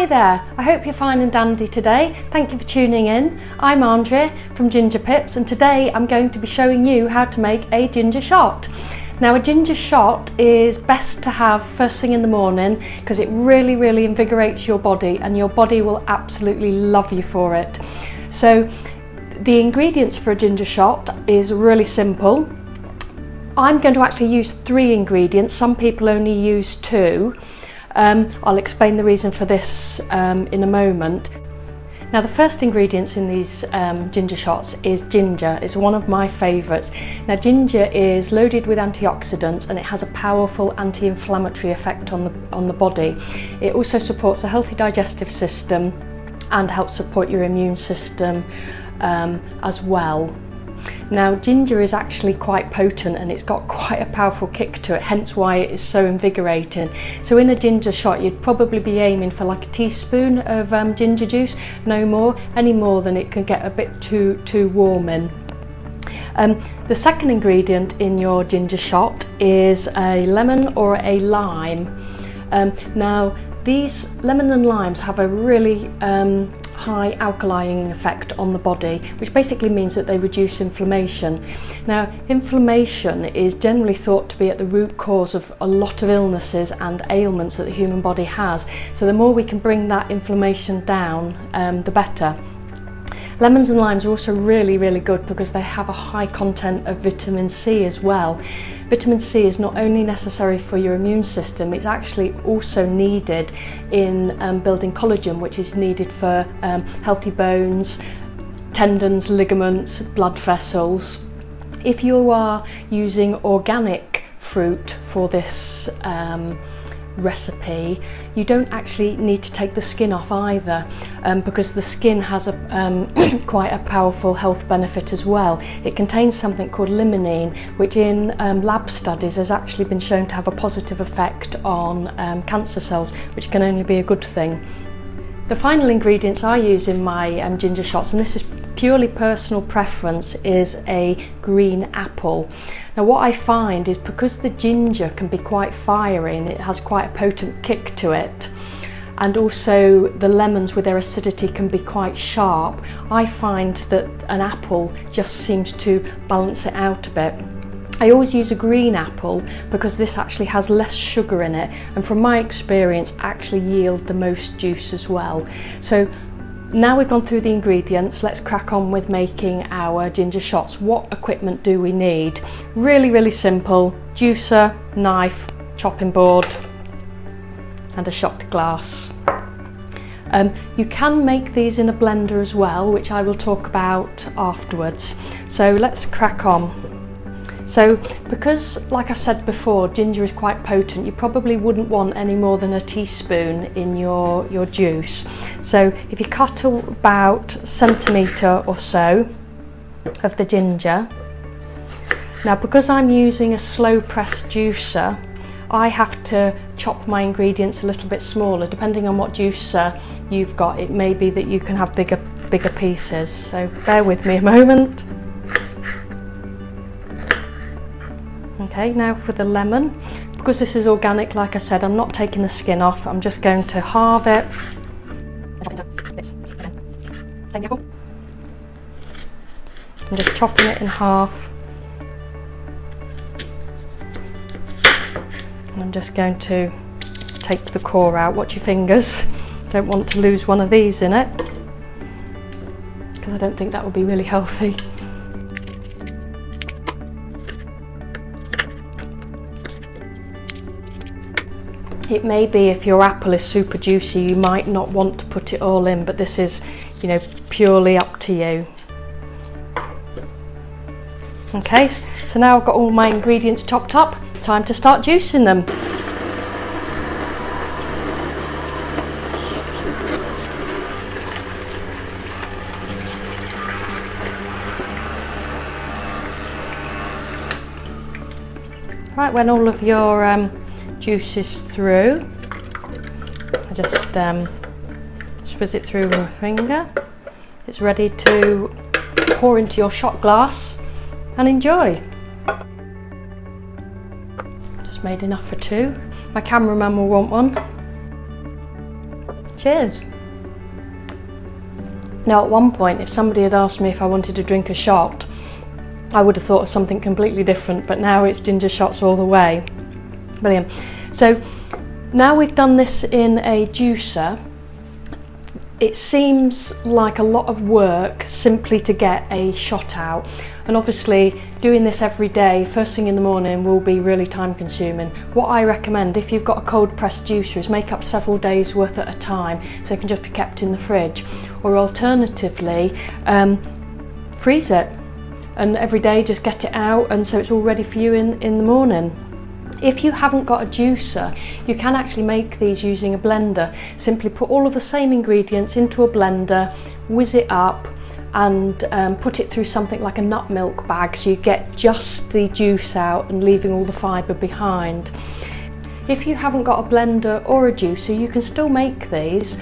Hi there, I hope you're fine and dandy today. Thank you for tuning in. I'm Andrea from Ginger Pips, and today I'm going to be showing you how to make a ginger shot. Now, a ginger shot is best to have first thing in the morning because it really invigorates your body, and your body will absolutely love you for it. So the ingredients for a ginger shot is really simple. I'm going to actually use 3 ingredients. Some people only use 2. I'll explain the reason for this in a moment. Now, the first ingredients in these ginger shots is ginger. It's one of my favourites. Now, ginger is loaded with antioxidants and it has a powerful anti-inflammatory effect on the body. It also supports a healthy digestive system and helps support your immune system as well. Now, ginger is actually quite potent and it's got quite a powerful kick to it, hence why it is so invigorating. So in a ginger shot, you'd probably be aiming for like a teaspoon of ginger juice, no more, any more than it can get a bit too warm in. The second ingredient in your ginger shot is a lemon or a lime. Now, these lemon and limes have a really high alkalining effect on the body, which basically means that they reduce inflammation. Now, inflammation is generally thought to be at the root cause of a lot of illnesses and ailments that the human body has. So the more we can bring that inflammation down, the better. Lemons and limes are also really good because they have a high content of vitamin C as well. Vitamin C is not only necessary for your immune system, it's actually also needed in building collagen, which is needed for healthy bones, tendons, ligaments, blood vessels. If you are using organic fruit for this recipe, you don't actually need to take the skin off either, because the skin has quite a powerful health benefit as well. It contains something called limonene, which in lab studies has actually been shown to have a positive effect on cancer cells, which can only be a good thing. The final ingredients I use in my ginger shots, and this is purely personal preference, is a green apple. Now, what I find is because the ginger can be quite fiery and it has quite a potent kick to it, and also the lemons with their acidity can be quite sharp, I find that an apple just seems to balance it out a bit. I always use a green apple because this actually has less sugar in it, and from my experience actually yield the most juice as well. So now we've gone through the ingredients, let's crack on with making our ginger shots. What equipment do we need? Really simple: juicer, knife, chopping board and a shot glass. You can make these in a blender as well, which I will talk about afterwards. So let's crack on. So because, like I said before, ginger is quite potent, you probably wouldn't want any more than a teaspoon in your juice. So if you cut about a centimetre or so of the ginger. Now, because I'm using a slow press juicer, I have to chop my ingredients a little bit smaller. Depending on what juicer you've got, it may be that you can have bigger pieces. So bear with me a moment. Okay, now for the lemon. Because this is organic, like I said, I'm not taking the skin off. I'm just going to halve it. I'm just chopping it in half. And I'm just going to take the core out. Watch your fingers. Don't want to lose one of these in it, because I don't think that would be really healthy. It may be if your apple is super juicy, you might not want to put it all in, but this is, purely up to you. Okay, so now I've got all my ingredients chopped up, time to start juicing them. Right, when all of your juice is through, I just swizz it through with my finger. It's ready to pour into your shot glass and enjoy. Just made enough for 2. My cameraman will want one. Cheers. Now, at one point, if somebody had asked me if I wanted to drink a shot, I would have thought of something completely different, but now it's ginger shots all the way. Brilliant. So now we've done this in a juicer, it seems like a lot of work simply to get a shot out. And obviously doing this every day, first thing in the morning, will be really time consuming. What I recommend, if you've got a cold pressed juicer, is make up several days worth at a time so it can just be kept in the fridge. Or alternatively, freeze it and every day just get it out, and so it's all ready for you in the morning. If you haven't got a juicer, you can actually make these using a blender. Simply put all of the same ingredients into a blender, whiz it up, and put it through something like a nut milk bag so you get just the juice out and leaving all the fibre behind. If you haven't got a blender or a juicer, you can still make these.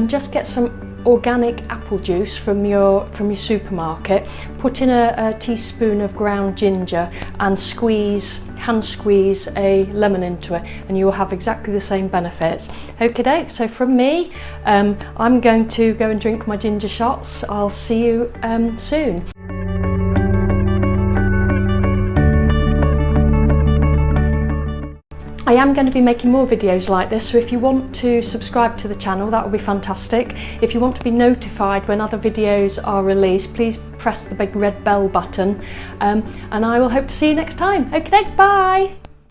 Just get some organic apple juice from your supermarket, put in a teaspoon of ground ginger and hand squeeze a lemon into it, and you will have exactly the same benefits. Okay, so from me, I'm going to go and drink my ginger shots. I'll see you soon. I am going to be making more videos like this, so if you want to subscribe to the channel, that would be fantastic. If you want to be notified when other videos are released, please press the big red bell button, and I will hope to see you next time. Okay, bye!